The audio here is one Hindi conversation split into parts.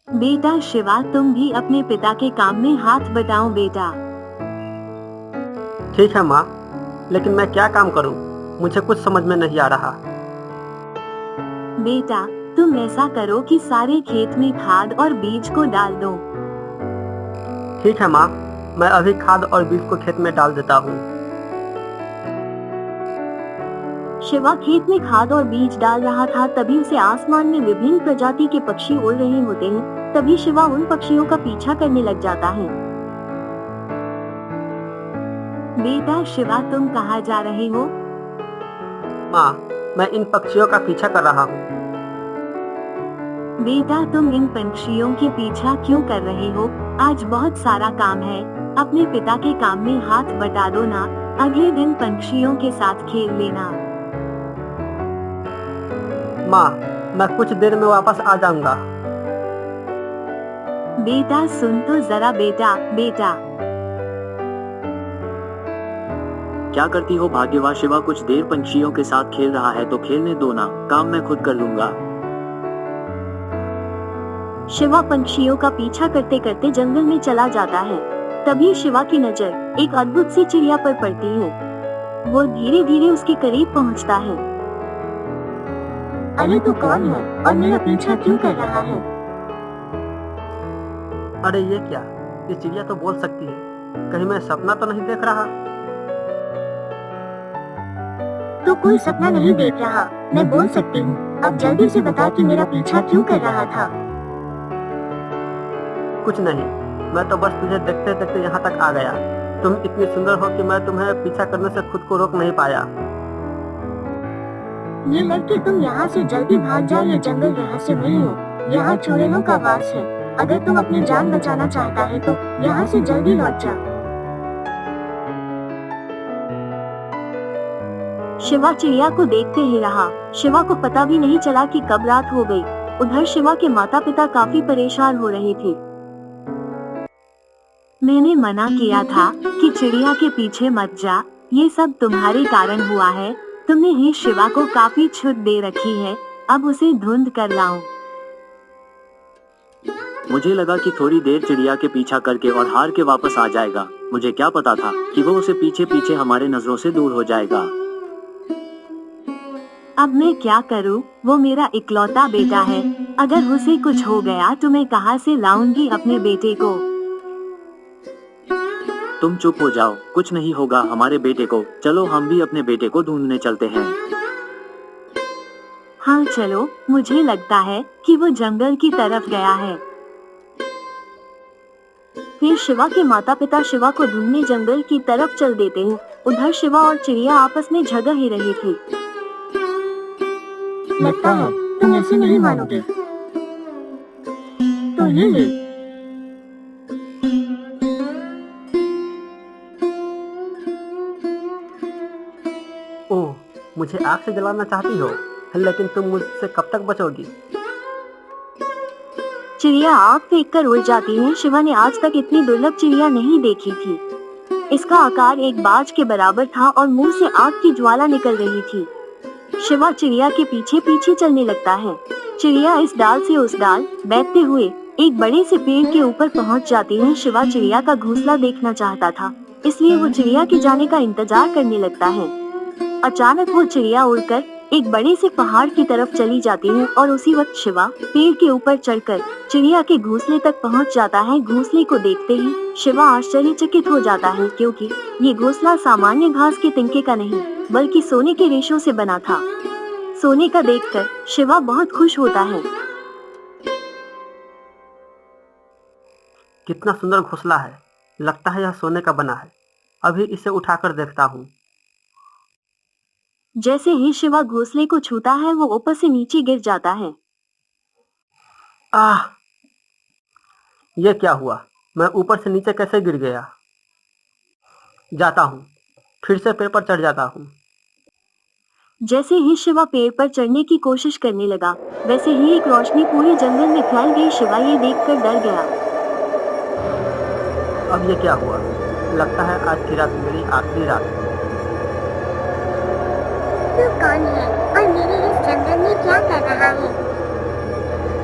बेटा शिवा, तुम भी अपने पिता के काम में हाथ बटाओ बेटा। ठीक है माँ, लेकिन मैं क्या काम करूँ? मुझे कुछ समझ में नहीं आ रहा। बेटा तुम ऐसा करो कि सारे खेत में खाद और बीज को डाल दो। ठीक है माँ, मैं अभी खाद और बीज को खेत में डाल देता हूँ। शिवा खेत में खाद और बीज डाल रहा था, तभी उसे आसमान में विभिन्न प्रजाति के पक्षी उड़ रहे होते हैं। तभी शिवा उन पक्षियों का पीछा करने लग जाता है। बेटा शिवा, तुम कहाँ जा रहे हो? माँ, मैं इन पक्षियों का पीछा कर रहा हूँ। बेटा तुम इन पक्षियों के पीछा क्यों कर रहे हो? आज बहुत सारा काम है, अपने पिता के काम में हाथ बटा दो ना। अगले दिन पक्षियों के साथ खेल लेना। माँ, मैं कुछ देर में वापस आ जाऊंगा। बेटा सुन तो जरा बेटा। क्या करती हो भाग्यवान शिवा? कुछ देर पंछियों के साथ खेल रहा है तो खेलने दो ना, काम मैं खुद कर लूंगा। शिवा पंछियों का पीछा करते करते जंगल में चला जाता है। तभी शिवा की नजर एक अद्भुत सी चिड़िया पर पड़ती है। वो धीरे धीरे उसके करीब पहुंचता है। अरे तू कौन है और मेरा पीछा क्यों कर रहा है? अरे ये क्या, ये चिड़िया तो बोल सकती है। कहीं मैं सपना तो नहीं देख रहा? तो कोई सपना नहीं देख रहा, मैं बोल सकती हूँ। अब जल्दी से बता कि मेरा पीछा क्यों कर रहा था? कुछ नहीं, मैं तो बस तुझे देखते देखते यहाँ तक आ गया। तुम इतनी सुंदर हो कि मैं तुम्हें पीछा करने से खुद को रोक नहीं पाया। ये लड़के तुम यहाँ से जल्दी भाग जाओ, ये जंगल रहस्यमय है। यहाँ चुड़ैलों का वास है। अगर तुम अपनी जान बचाना चाहता है तो यहाँ से जल्दी लौट जा। शिवा चिड़िया को देखते ही रहा। शिवा को पता भी नहीं चला कि कब रात हो गई। उधर शिवा के माता पिता काफी परेशान हो रहे थे। मैंने मना किया था कि चिड़िया के पीछे मत जा, ये सब तुम्हारे कारण हुआ है। तुमने ही शिवा को काफी छूट दे रखी है, अब उसे ढूंढ कर लाओ। मुझे लगा कि थोड़ी देर चिड़िया के पीछा करके और हार के वापस आ जाएगा। मुझे क्या पता था कि वो उसे पीछे पीछे हमारे नजरों से दूर हो जाएगा। अब मैं क्या करूं? वो मेरा इकलौता बेटा है। अगर उसे कुछ हो गया तो मैं कहां से लाऊंगी अपने बेटे को? तुम चुप हो जाओ, कुछ नहीं होगा हमारे बेटे को। चलो हम भी अपने बेटे को ढूंढने चलते हैं। हाँ चलो, मुझे लगता है कि वो जंगल की तरफ गया है। फिर शिवा के माता पिता शिवा को ढूंढने जंगल की तरफ चल देते हैं। उधर शिवा और चिड़िया आपस में झगड़ ही रहे थे। लगता है तुम ऐसे नहीं मानोगे, तो ये ले। ओह, मुझे आग से जलाना चाहती हो, लेकिन तुम मुझसे कब तक बचोगी? चिड़िया आग फेंक कर उड़ जाती है। शिवा ने आज तक इतनी दुर्लभ चिड़िया नहीं देखी थी। इसका आकार एक बाज के बराबर था और मुंह से आग की ज्वाला निकल रही थी। शिवा चिड़िया के पीछे पीछे चलने लगता है। चिड़िया इस डाल से उस डाल बैठते हुए एक बड़े से पेड़ के ऊपर पहुंच जाती है। शिवा चिड़िया का घोंसला देखना चाहता था, इसलिए वो चिड़िया के जाने का इंतजार करने लगता है। अचानक वो चिड़िया उड़कर एक बड़े से पहाड़ की तरफ चली जाती है और उसी वक्त शिवा पेड़ के ऊपर चढ़कर चिड़िया के घोंसले तक पहुंच जाता है। घोंसले को देखते ही शिवा आश्चर्यचकित हो जाता है, क्योंकि ये घोंसला सामान्य घास के तिनके का नहीं बल्कि सोने के रेशों से बना था। सोने का देखकर शिवा बहुत खुश होता है। कितना सुंदर घोंसला है, लगता है यह सोने का बना है। अभी इसे उठाकर देखता हूँ। जैसे ही शिवा घोंसले को छूता है वो ऊपर से नीचे गिर जाता है। आह, ये क्या हुआ? मैं ऊपर से नीचे कैसे गिर गया? जाता हूँ, फिर से पेड़ पर चढ़ जाता हूँ। जैसे ही शिवा पेड़ पर चढ़ने की कोशिश करने लगा, वैसे ही एक रोशनी पूरे जंगल में फैल गई। शिवा ये देखकर डर गया। अब ये क्या हुआ? लगता है आज की रात मेरी आखिरी रात है। तू कौन है और मेरे इस जंगल में क्या कर रहा है?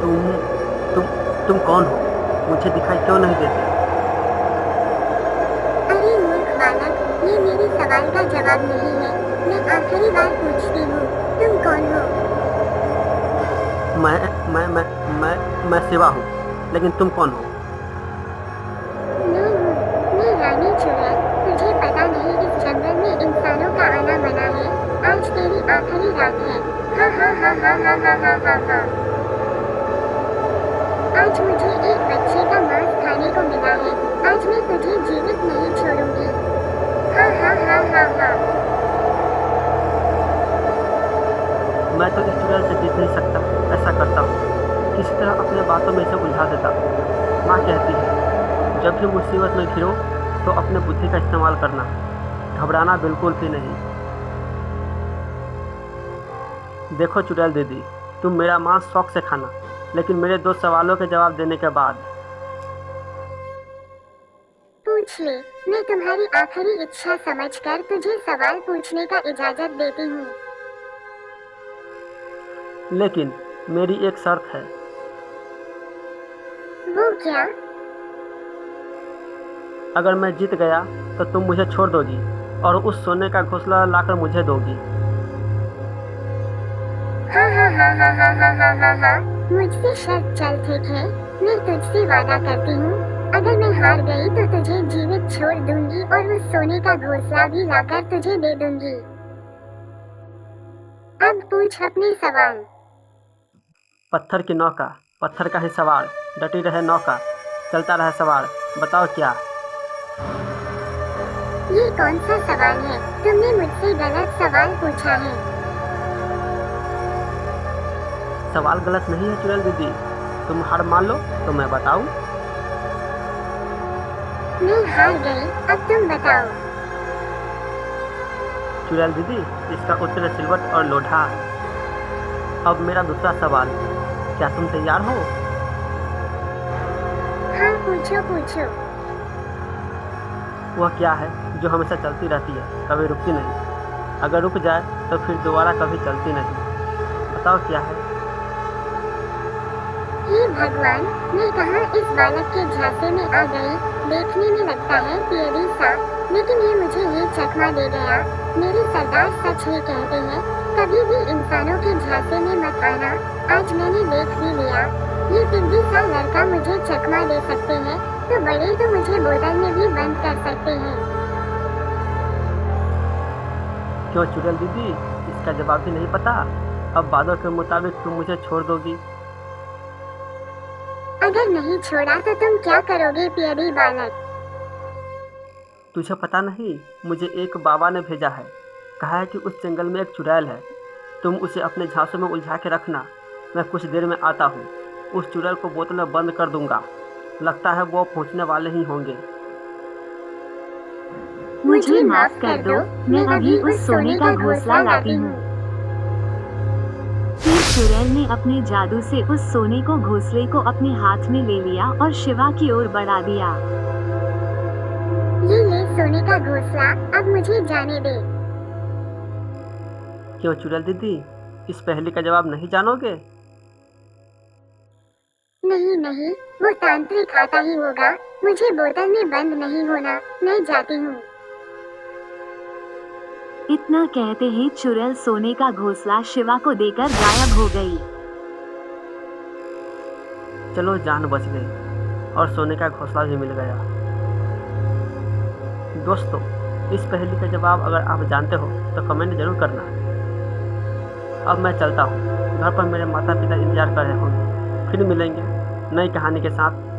तुम तुम कौन हो? मुझे दिखाई क्यों नहीं देते? अरे मूर्ख बालक, ये मेरे सवाल का जवाब नहीं है। मैं आखिरी बार पूछती हूँ, तुम कौन हो? मैं शिवा हूँ, लेकिन तुम कौन हो? मैं रानी चुड़ैल। तुझे पता नहीं इस जंगल में इंसानों का आना मना है। आज तेरी आखिरी रात है। हा हा हा हा हा हा हा हा हा। आज मुझे एक बच्चे का मांस खाने को मिला है। आज मैं तुझे जीवित नहीं छोड़ूंगी। हा हा हा हा हा। मैं तो इस चुड़ैल से जीत नहीं सकता। ऐसा करता हूँ, किसी तरह अपने बातों में इसे उलझा देता हूँ। माँ कहती है, जब भी मुसीबत में घिरो तो अपने बुद्धि का इस्तेमाल करना, घबराना बिल्कुल भी नहीं। देखो चुड़ैल दीदी, तुम मेरा मांस शौक से खाना, लेकिन मेरे 2 सवालों के जवाब देने के बाद। पूछ ले। मैं तुम्हारी आखिरी इच्छा समझकर तुझे सवाल पूछने का इजाजत देती हूँ। लेकिन मेरी एक शर्त है। वो क्या? अगर मैं जीत गया तो तुम मुझे छोड़ दोगी और उस सोने का घोंसला लाकर मुझे दोगी। हा हा हा हा हा हा हा हा हा। मुझसे शर्त चल ठीक है। मैं तुझसे वादा करती हूँ, अगर मैं हार गई तो तुझे जीवित छोड़ दूंगी और उस सोने का घोंसला भी लाकर तुझे दे दूंगी। अब पूछ अपने सवाल। पत्थर की नौका, पत्थर का ही सवार, डटी रहे नौका, चलता रहे सवार, बताओ क्या? ये कौन सा सवाल है? तुमने मुझसे गलत सवाल पूछा है। सवाल गलत नहीं है चुड़ैल दीदी, तुम हार मान लो तो मैं बताऊं? मैं हार गई, अब तुम बताओ। चुड़ैल दीदी, इसका उत्तर है सिलवट और लोढ़ा। अब मेरा दूसरा सवाल, क्या तुम तैयार हो? हाँ पूछो पूछो। वह क्या है जो हमेशा चलती रहती है, कभी रुकती नहीं? अगर रुक जाए तो फिर दोबारा कभी चलती नहीं। बताओ क्या है? हे भगवान, मैं कहाँ इस बालक के झांसे में आ गई। देखने में लगता है पियरी सा, लेकिन ये मुझे ये चकमा दे गया। मेरे सरदार सच ही कहते हैं, कभी भी इंसानों के झांसे में मत आना। आज मैंने देख भी लिया, ये टिड्डी सा लड़का मुझे चकमा दे सकते हैं, तो बड़े तो मुझे बोतल में भी बंद कर सकते हैं। क्यों चुड़ैल दीदी, इसका जवाब भी नहीं पता? अब वादों के मुताबिक तुम मुझे छोड़ दोगी? अगर नहीं छोड़ा तो तुम क्या करोगे पियरी बालक? तुझे पता नहीं, मुझे एक बाबा ने भेजा है। कहा है कि उस जंगल में एक चुड़ैल है, तुम उसे अपने झांसों में उलझा के रखना। मैं कुछ देर में आता हूँ, उस चुड़ैल को बोतल में बंद कर दूंगा। लगता है वो पहुँचने वाले ही होंगे। मुझे माफ कर दो, मैं अभी उस सोने का घोंसला लाती हूँ। फिर चुड़ैल ने अपने जादू से उस सोने को घोंसले को अपने हाथ में ले लिया और शिवा की ओर बढ़ा दिया। ये ले सोने का घोंसला, अब मुझे जाने दे। क्यों चुड़ैल दीदी, इस पहेली का जवाब नहीं जानोगे? नहीं नहीं, वो तांत्रिक आता ही होगा। मुझे बोतल में बंद नहीं होना, मैं जाती हूँ। इतना कहते ही चुड़ैल सोने का घोंसला शिवा को देकर गायब हो गई। चलो जान बच गई और सोने का घोंसला भी मिल गया। दोस्तों, इस पहेली का जवाब अगर आप जानते हो तो कमेंट जरूर करना। अब मैं चलता हूँ, घर पर मेरे माता पिता इंतजार कर रहे होंगे। फिर मिलेंगे नई कहानी के साथ।